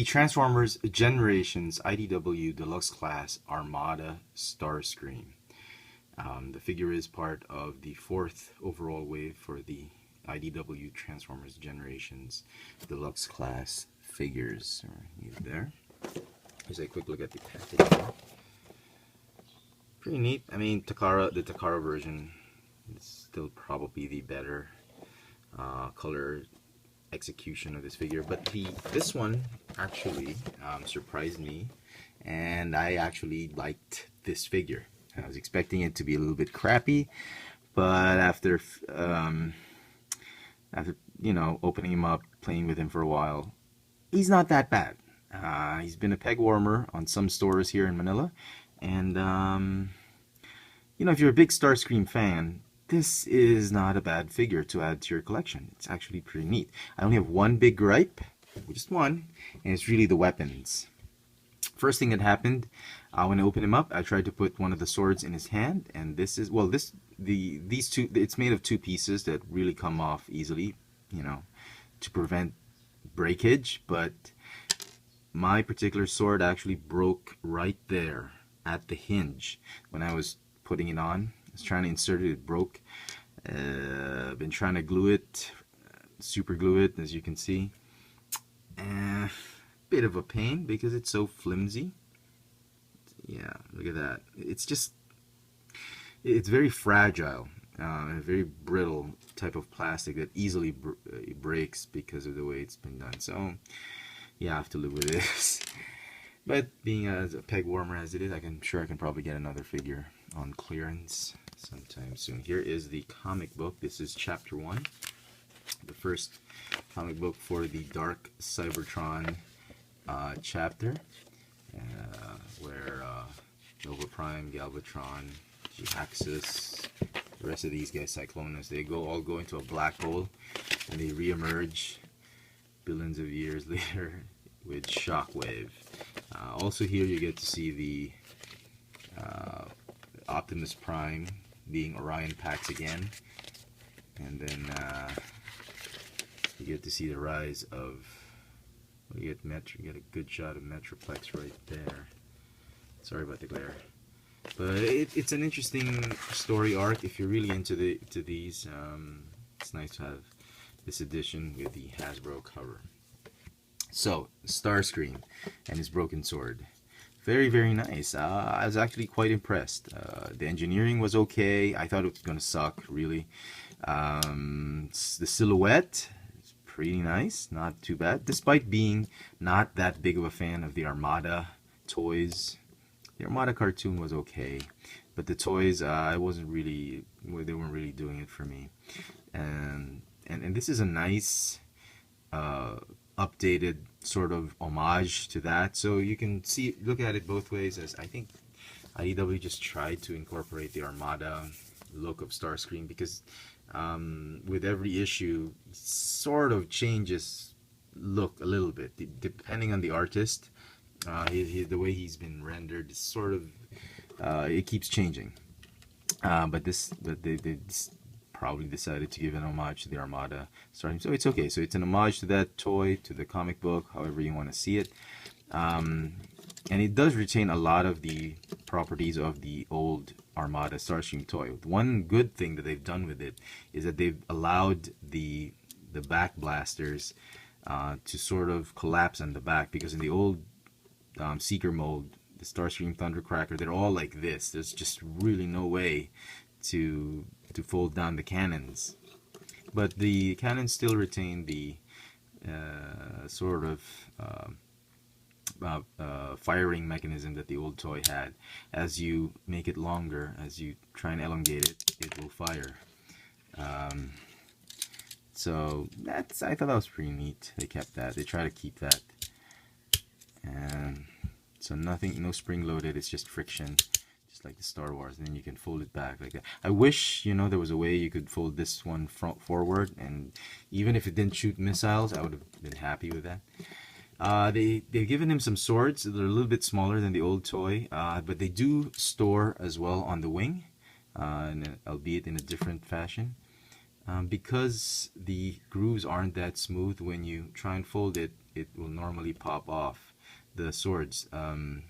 the Transformers Generations IDW Deluxe Class Armada Starscream. The figure is part of the 4th overall wave for the IDW Transformers Generations Deluxe Class figures. Right there. Here's a quick look at the packaging. Pretty neat. I mean, the Takara version is still probably the better color execution of this figure, but this one actually surprised me, and I actually liked this figure. I was expecting it to be a little bit crappy, but after you know, opening him up, playing with him for a while, he's not that bad. He's been a peg warmer on some stores here in Manila, and you know, if you're a big Starscream fan, this is not a bad figure to add to your collection. It's actually pretty neat. I only have one big gripe, just one, and it's really the weapons. First thing that happened when I opened him up, I tried to put one of the swords in his hand, and this is, well, these two, it's made of two pieces that really come off easily, you know, to prevent breakage, but my particular sword actually broke right there at the hinge when I was putting it on. I was trying to insert it, it broke. I've been trying to glue it, super glue it, as you can see. Bit of a pain because it's so flimsy. Yeah, look at that. It's just, it's very fragile, a very brittle type of plastic that easily breaks because of the way it's been done. So, yeah, I have to live with this. But being as a peg warmer as it is, I'm sure I can probably get another figure on clearance sometime soon. Here is the comic book. This is chapter 1, the first comic book for the Dark Cybertron chapter, where Nova Prime, Galvatron, G-Axis, the rest of these guys, Cyclonus, they all go into a black hole and they re-emerge billions of years later with Shockwave. Also here you get to see the Optimus Prime being Orion Pax again, and then you get to see the rise of, well, you get a good shot of Metroplex right there. Sorry about the glare, but it's an interesting story arc if you're really into these. It's nice to have this edition with the Hasbro cover. So, Starscream and his broken sword. Very, very nice. I was actually quite impressed. The engineering was okay. I thought it was going to suck, really. The silhouette is pretty nice. Not too bad. Despite being not that big of a fan of the Armada toys. The Armada cartoon was okay. But the toys, I wasn't really, they weren't really doing it for me. And this is a nice updated sort of homage to that, so you can look at it both ways, as I think IDW just tried to incorporate the Armada look of Starscream, because with every issue sort of changes look a little bit depending on the artist. The way he's been rendered is sort of it keeps changing, but they probably decided to give an homage to the Armada starting, so it's okay. So it's an homage to that toy, to the comic book, however you want to see it, and it does retain a lot of the properties of the old Armada Starscream toy. One good thing that they've done with it is that they've allowed the back blasters to sort of collapse on the back, because in the old Seeker mold, the Starscream Thundercracker, they're all like this. There's just really no way to fold down the cannons, but the cannons still retain the sort of firing mechanism that the old toy had. As you make it longer, as you try and elongate it, it will fire. So I thought that was pretty neat. They kept that. They try to keep that, and so no spring loaded. It's just friction, like the Star Wars, and then you can fold it back like that. I wish, you know, there was a way you could fold this one forward, and even if it didn't shoot missiles, I would have been happy with that. They've given him some swords. They're a little bit smaller than the old toy, but they do store as well on the wing, albeit in a different fashion. Because the grooves aren't that smooth, when you try and fold it, it will normally pop off the swords. And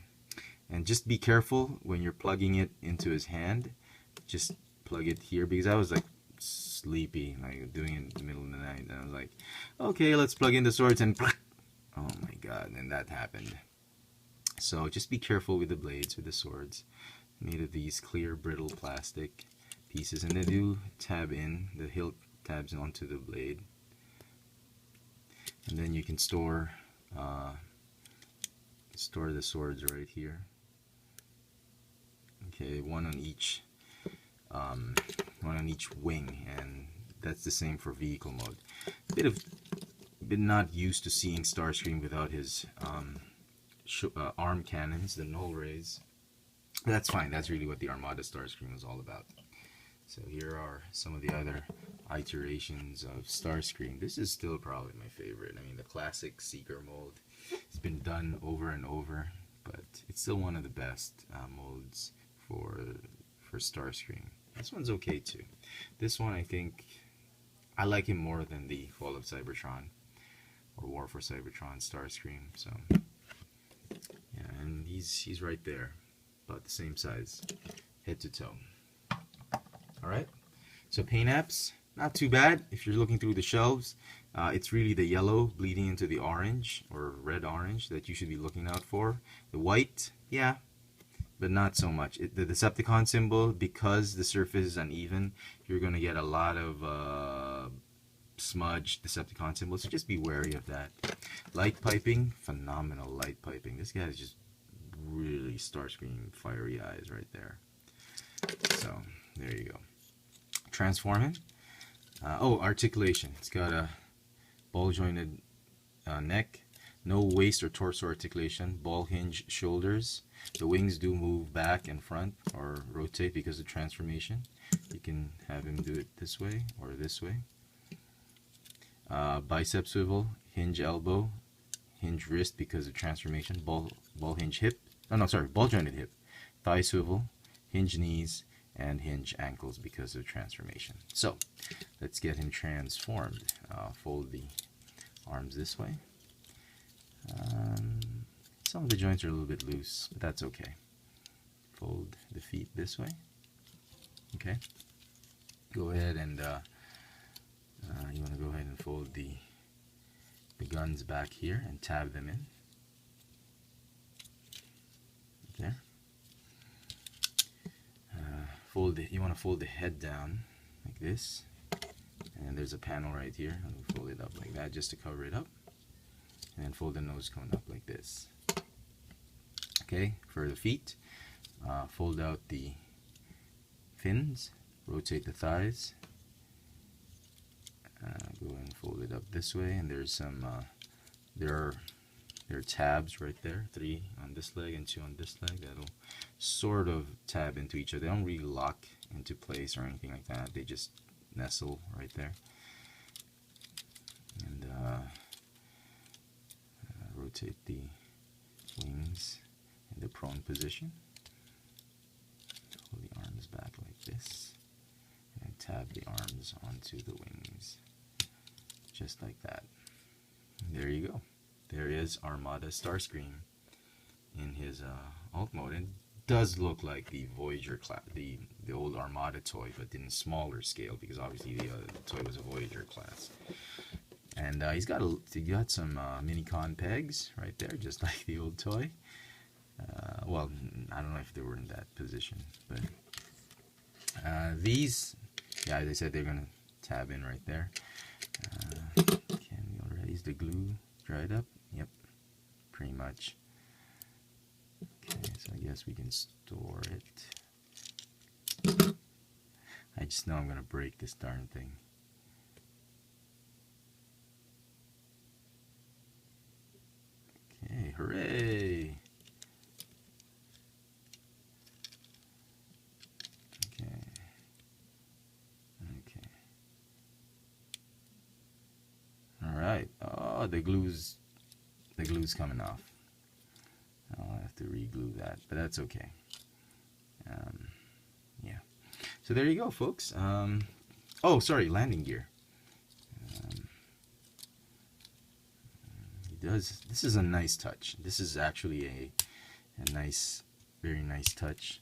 just be careful when you're plugging it into his hand. Just plug it here, because I was like sleepy, like doing it in the middle of the night, and I was like, okay, let's plug in the swords, and oh my god, and that happened. So just be careful with the blades, with the swords, made of these clear brittle plastic pieces, and they do tab in, the hilt tabs onto the blade, and then you can store the swords right here. Okay, one on each wing, and that's the same for vehicle mode. Been not used to seeing Starscream without his arm cannons, the null rays. That's fine. That's really what the Armada Starscream was all about. So here are some of the other iterations of Starscream. This is still probably my favorite. I mean, the classic Seeker mold. It's been done over and over, but it's still one of the best molds for Starscream. This one's okay too. This one, I think, I like him more than the Fall of Cybertron or War for Cybertron Starscream. So yeah, and he's right there, about the same size, head to toe. Alright, so paint apps, not too bad if you're looking through the shelves. It's really the yellow bleeding into the orange or red-orange that you should be looking out for. The white, yeah, but not so much. The Decepticon symbol, because the surface is uneven, you're going to get a lot of smudged Decepticon symbols, so just be wary of that. Light piping, phenomenal light piping. This guy is just really Starscream fiery eyes right there. So, there you go. Transforming. Oh, articulation. It's got a ball jointed neck, no waist or torso articulation, ball hinge shoulders. The wings do move back and front or rotate because of transformation. You can have him do it this way or this way. Bicep swivel, hinge elbow, hinge wrist because of transformation, ball hinge hip. Oh no, sorry, ball jointed hip, thigh swivel, hinge knees, and hinge ankles because of transformation. So let's get him transformed. Fold the arms this way. Some of the joints are a little bit loose, but that's okay. Fold the feet this way. Okay. Go ahead and you want to go ahead and fold the guns back here and tab them in. There. You want to fold the head down like this, and there's a panel right here, and we'll fold it up like that just to cover it up, and then fold the nose cone up like this. Okay, for the feet, fold out the fins, rotate the thighs, go and fold it up this way, and there's some there are tabs right there, 3 on this leg and 2 on this leg, that'll sort of tab into each other. They don't really lock into place or anything like that, they just nestle right there. And rotate the wings in the prone position. Pull the arms back like this, and tab the arms onto the wings, just like that. And there you go. There is Armada Starscream in his alt mode, and does look like the Voyager class, the old Armada toy, but in smaller scale, because obviously the toy was a Voyager class. And he got some mini-con pegs right there, just like the old toy. Well, I don't know if they were in that position, but these, yeah, as I said, they're gonna tab in right there. Is the glue dried up? Yep, pretty much. Okay, so I guess we can store it. I just know I'm gonna break this darn thing. Okay, hooray! Alright, oh, the glue's coming off. I'll have to re-glue that, but that's okay. Yeah. So there you go, folks. Oh, sorry, landing gear. He does. This is a nice touch. This is actually a nice, very nice touch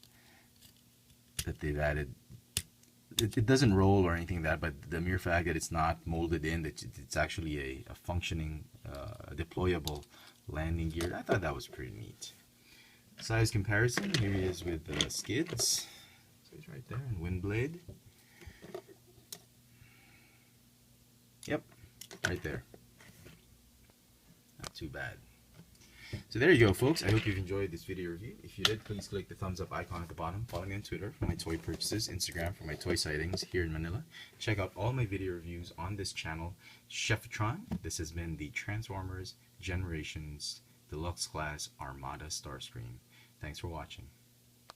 that they've added. It doesn't roll or anything like that, but the mere fact that it's not molded in, that it's actually a functioning, deployable landing gear, I thought that was pretty neat. Size comparison, here he is with the skids. So he's right there, and wind blade. Yep, right there. Not too bad. So there you go, folks. I hope you've enjoyed this video review. If you did, please click the thumbs up icon at the bottom. Follow me on Twitter for my toy purchases, Instagram for my toy sightings here in Manila. Check out all my video reviews on this channel, Chefatron. This has been the Transformers Generations Deluxe Class Armada Starscream. Thanks for watching.